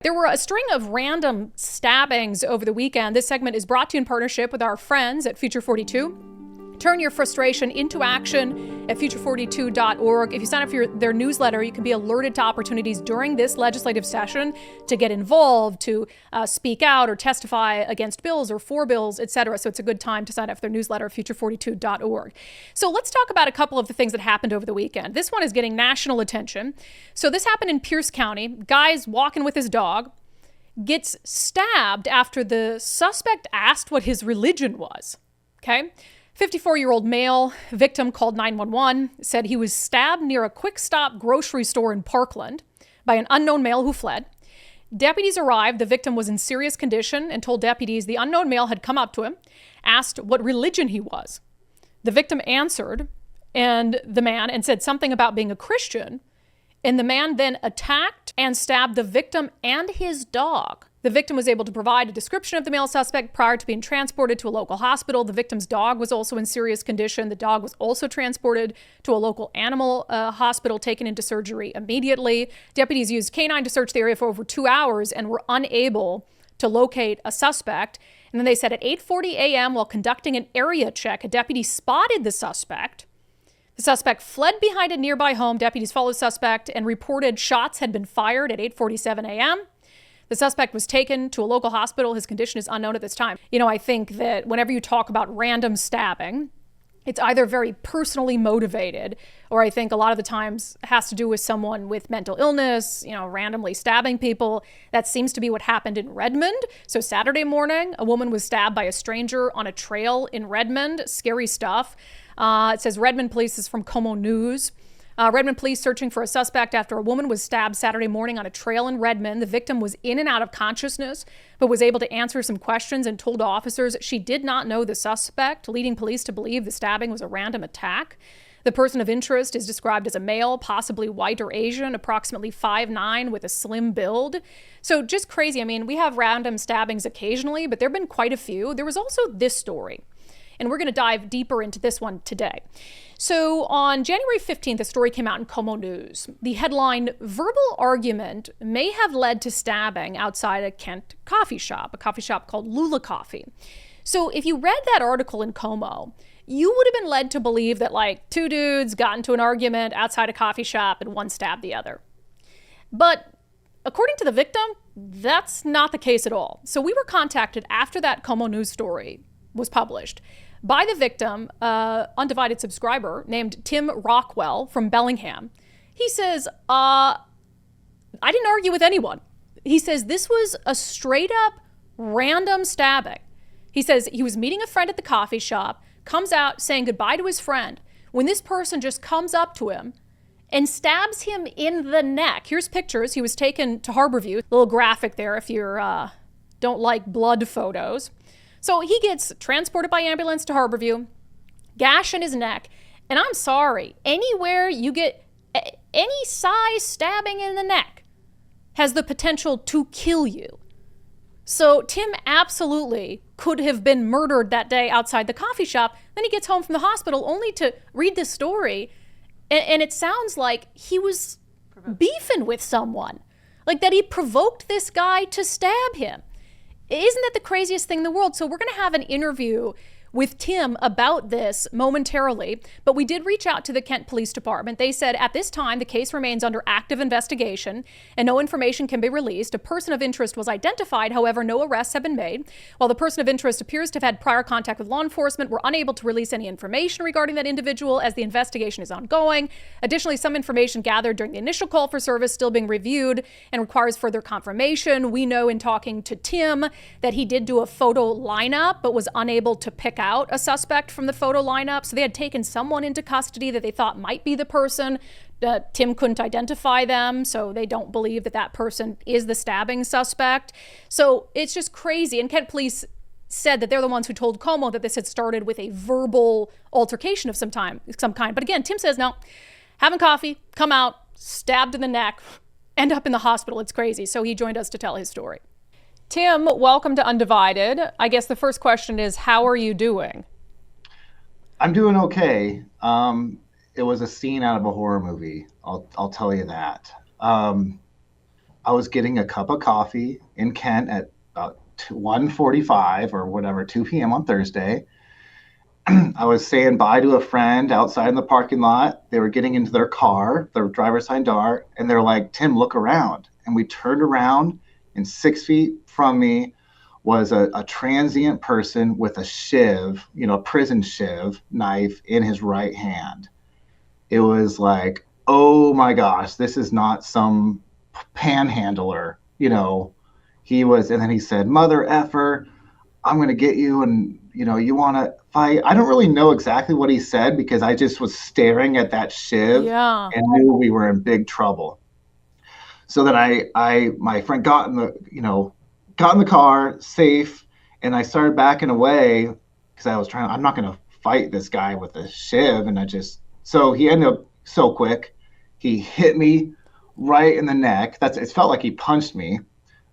There were a string of random stabbings over the weekend. This segment is brought to you in partnership with our friends at Future 42. Turn your frustration into action at future42.org. If you sign up for their newsletter, you can be alerted to opportunities during this legislative session to get involved, to speak out or testify against bills or for bills, etc. So it's a good time to sign up for their newsletter at future42.org. So let's talk about a couple of the things that happened over the weekend. This one is getting national attention. So this happened in Pierce County. Guy's walking with his dog, gets stabbed after the suspect asked what his religion was. Okay? 54-year-old male victim called 911, said he was stabbed near a quick stop grocery store in Parkland by an unknown male who fled. Deputies arrived. The victim was in serious condition and told deputies the unknown male had come up to him, asked what religion he was. The victim answered and said something about being a Christian. And the man then attacked and stabbed the victim and his dog. The victim was able to provide a description of the male suspect prior to being transported to a local hospital. The victim's dog was also in serious condition. The dog was also transported to a local animal hospital, taken into surgery immediately. Deputies used canine to search the area for over 2 hours and were unable to locate a suspect. And then they said at 8:40 a.m. while conducting an area check, a deputy spotted the suspect. The suspect fled behind a nearby home. Deputies followed the suspect and reported shots had been fired at 8:47 a.m. The suspect was taken to a local hospital. His condition is unknown at this time. I think that whenever you talk about random stabbing, it's either very personally motivated, or I think a lot of the times has to do with someone with mental illness, randomly stabbing people. That seems to be what happened in Redmond. So Saturday morning, a woman was stabbed by a stranger on a trail in Redmond. Scary stuff. It says Redmond police is from Como News. Redmond police searching for a suspect after a woman was stabbed Saturday morning on a trail in Redmond. The victim was in and out of consciousness, but was able to answer some questions and told officers she did not know the suspect, leading police to believe the stabbing was a random attack. The person of interest is described as a male, possibly white or Asian, approximately 5'9", with a slim build. So just crazy. We have random stabbings occasionally, but there have been quite a few. There was also this story, and we're going to dive deeper into this one today. So on January 15th, a story came out in Como News. The headline, "Verbal argument may have led to stabbing outside a Kent coffee shop," a coffee shop called Lula Coffee. So if you read that article in Como, you would have been led to believe that two dudes got into an argument outside a coffee shop and one stabbed the other. But according to the victim, that's not the case at all. So we were contacted after that Como News story was published by the victim, undivided subscriber named Tim Rockwell from Bellingham. He says, I didn't argue with anyone. He says this was a straight up random stabbing. He says he was meeting a friend at the coffee shop, comes out saying goodbye to his friend, when this person just comes up to him and stabs him in the neck. Here's pictures. He was taken to Harborview. A little graphic there if you don't like blood photos. So he gets transported by ambulance to Harborview, gash in his neck, and I'm sorry, anywhere you get any size stabbing in the neck has the potential to kill you. So Tim absolutely could have been murdered that day outside the coffee shop. Then he gets home from the hospital only to read this story, and it sounds like he was beefing with someone, like that he provoked this guy to stab him. Isn't that the craziest thing in the world? So we're going to have an interview with Tim about this momentarily, but we did reach out to the Kent Police Department. They said at this time, the case remains under active investigation and no information can be released. A person of interest was identified. However, no arrests have been made. While the person of interest appears to have had prior contact with law enforcement, we're unable to release any information regarding that individual as the investigation is ongoing. Additionally, some information gathered during the initial call for service still being reviewed and requires further confirmation. We know in talking to Tim that he did do a photo lineup, but was unable to pick out a suspect from the photo lineup. So they had taken someone into custody that they thought might be the person. Tim couldn't identify them, so they don't believe that that person is the stabbing suspect. So it's just crazy. And Kent Police said that they're the ones who told Como that this had started with a verbal altercation of some kind. But again, Tim says, no, having coffee, come out, stabbed in the neck, end up in the hospital. It's crazy. So he joined us to tell his story. Tim, welcome to Undivided. I guess the first question is, how are you doing? I'm doing okay. It was a scene out of a horror movie. I'll tell you that. I was getting a cup of coffee in Kent at about 1:45 or whatever, 2 p.m. on Thursday. I was saying bye to a friend outside in the parking lot. They were getting into their car, their driver's side door, and they're like, Tim, look around. And we turned around, and 6 feet from me was a transient person with a shiv, a prison shiv knife in his right hand. It was like, oh my gosh, this is not some panhandler. He was, and then he said, mother effer, I'm going to get you, and you want to fight. I don't really know exactly what he said because I just was staring at that shiv Yeah. and knew we were in big trouble. So then my friend got in the car safe, and I started backing away because I'm not going to fight this guy with a shiv. And so he ended up so quick. He hit me right in the neck. It felt like he punched me,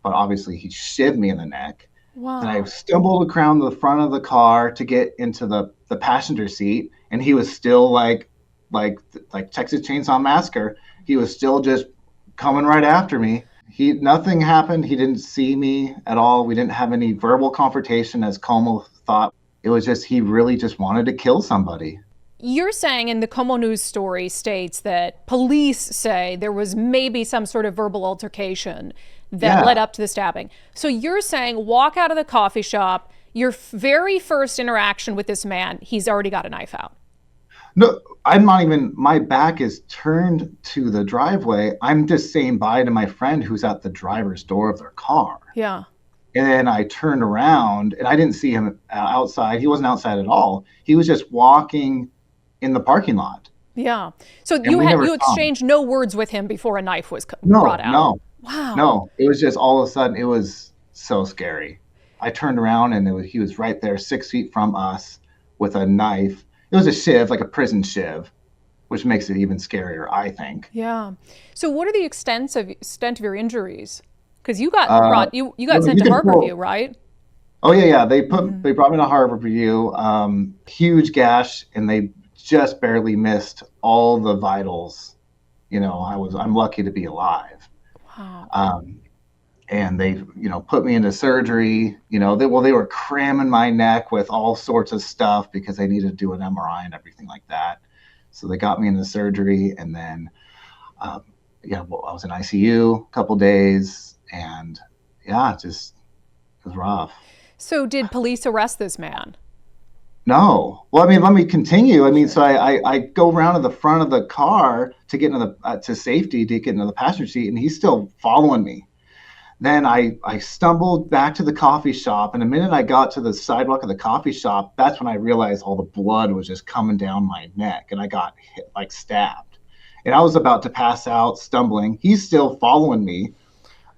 but obviously he shivved me in the neck. Wow. And I stumbled around the front of the car to get into the passenger seat, and he was still like Texas Chainsaw Massacre. He was still just coming right after me. Nothing happened. He didn't see me at all. We didn't have any verbal confrontation, as Como thought. It was just he really just wanted to kill somebody. You're saying, in the Como News story states that police say there was maybe some sort of verbal altercation that led up to the stabbing. So you're saying walk out of the coffee shop, your very first interaction with this man, he's already got a knife out. No, I'm not even, my back is turned to the driveway. I'm just saying bye to my friend who's at the driver's door of their car. Yeah. And then I turned around and I didn't see him outside. He wasn't outside at all. He was just walking in the parking lot. Yeah. So you exchanged no words with him before a knife was brought out. No. Wow. No, it was just all of a sudden, it was so scary. I turned around and he was right there 6 feet from us with a knife. It was a shiv, like a prison shiv, which makes it even scarier, I think. Yeah. So what are the extent of your injuries? Because you got sent to Harborview, right? Oh yeah. They brought me to Harborview. Huge gash, and they just barely missed all the vitals. I'm lucky to be alive. Wow. And they, put me into surgery. They were cramming my neck with all sorts of stuff because they needed to do an MRI and everything like that. So they got me into surgery, and then, I was in ICU a couple days, and it was rough. So did police arrest this man? No. Well, let me continue. So I go around to the front of the car to get into to safety, to get into the passenger seat, and he's still following me. Then I stumbled back to the coffee shop, and the minute I got to the sidewalk of the coffee shop, that's when I realized all the blood was just coming down my neck, and I got hit, like stabbed. And I was about to pass out, stumbling. He's still following me.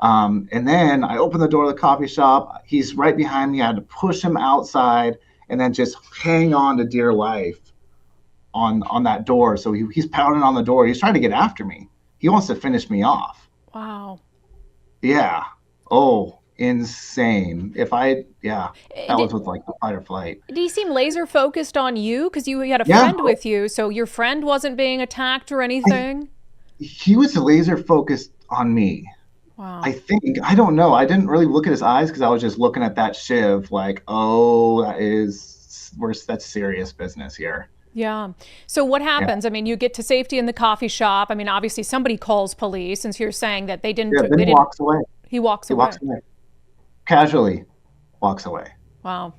And then I opened the door of the coffee shop. He's right behind me. I had to push him outside and then just hang on to dear life on that door. So he's pounding on the door. He's trying to get after me. He wants to finish me off. Wow. Yeah. Oh, insane. That was with like the fight or flight. Did he seem laser focused on you? Because you had a friend with you, so your friend wasn't being attacked or anything? He was laser focused on me. Wow. I don't know. I didn't really look at his eyes because I was just looking at that shiv like, oh, that's serious business here. Yeah. So what happens? Yeah. You get to safety in the coffee shop. Obviously somebody calls police, since you're saying that they didn't. Yeah, then he walks away. He walks away. Walks away. Casually walks away. Wow.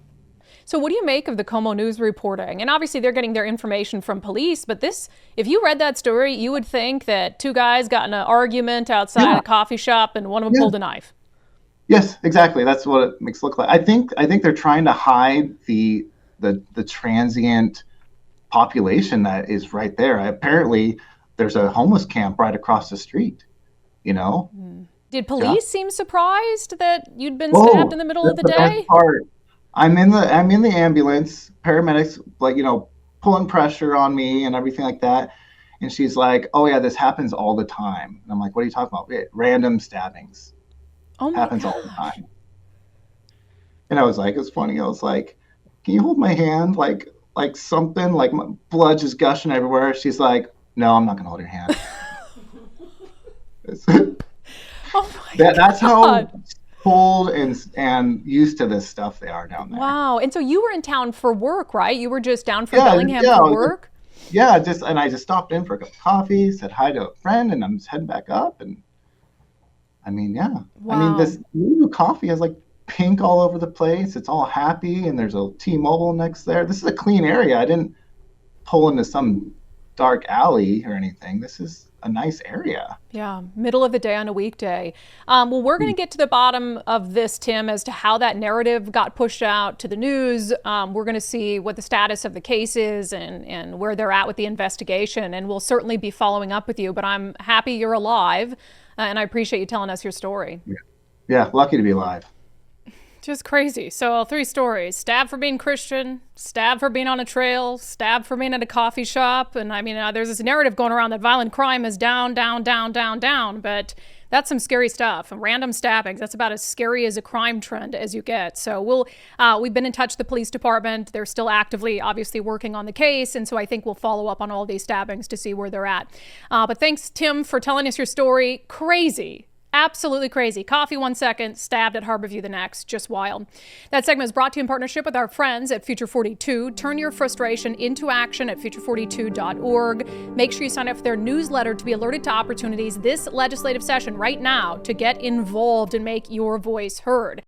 So what do you make of the Como News reporting? And obviously they're getting their information from police, but if you read that story, you would think that two guys got in an argument outside a coffee shop and one of them pulled a knife. Yes, exactly. That's what it makes it look like. I think they're trying to hide the transient population that is right there. Apparently there's a homeless camp right across the street, Did police seem surprised that you'd been stabbed in the middle of the day? Best part. I'm in the ambulance, paramedics pulling pressure on me and everything like that. And she's like, "Oh yeah, this happens all the time." And I'm like, "What are you talking about?" Random stabbings. Oh my happens all the time. And I was like, it's funny. I was like, "Can you hold my hand?" Like something, like my blood just gushing everywhere. She's like, "No, I'm not gonna hold your hand." Oh my That's how God. cold and used to this stuff they are down there. Wow. And so you were in town for work, right? You were just down from Yeah, Bellingham yeah, for work? yeah. Just and I just stopped in for a cup of coffee, said hi to a friend, and I'm just heading back up. And I mean, yeah, I mean Wow. this new coffee is like pink all over the place. It's all happy, and there's a T-Mobile next there. This is a clean area. I didn't pull into some dark alley or anything. This is a nice area. Yeah, middle of the day on a weekday. Well, we're going to get to the bottom of this, Tim, as to how that narrative got pushed out to the news. We're going to see what the status of the case is and where they're at with the investigation. And we'll certainly be following up with you. But I'm happy you're alive, and I appreciate you telling us your story. Yeah, lucky to be alive. Just crazy. So, 3 stories: stabbed for being Christian, stabbed for being on a trail, stabbed for being at a coffee shop. And I mean, there's this narrative going around that violent crime is down, down, down, down, down. But that's some scary stuff. And random stabbings, that's about as scary as a crime trend as you get. So, we've been in touch with the police department. They're still actively, obviously, working on the case. And so I think we'll follow up on all these stabbings to see where they're at. But thanks, Tim, for telling us your story. Crazy. Absolutely crazy. Coffee 1 second, stabbed at Harborview the next. Just wild. That segment is brought to you in partnership with our friends at Future 42. Turn your frustration into action at future42.org. Make sure you sign up for their newsletter to be alerted to opportunities this legislative session right now to get involved and make your voice heard.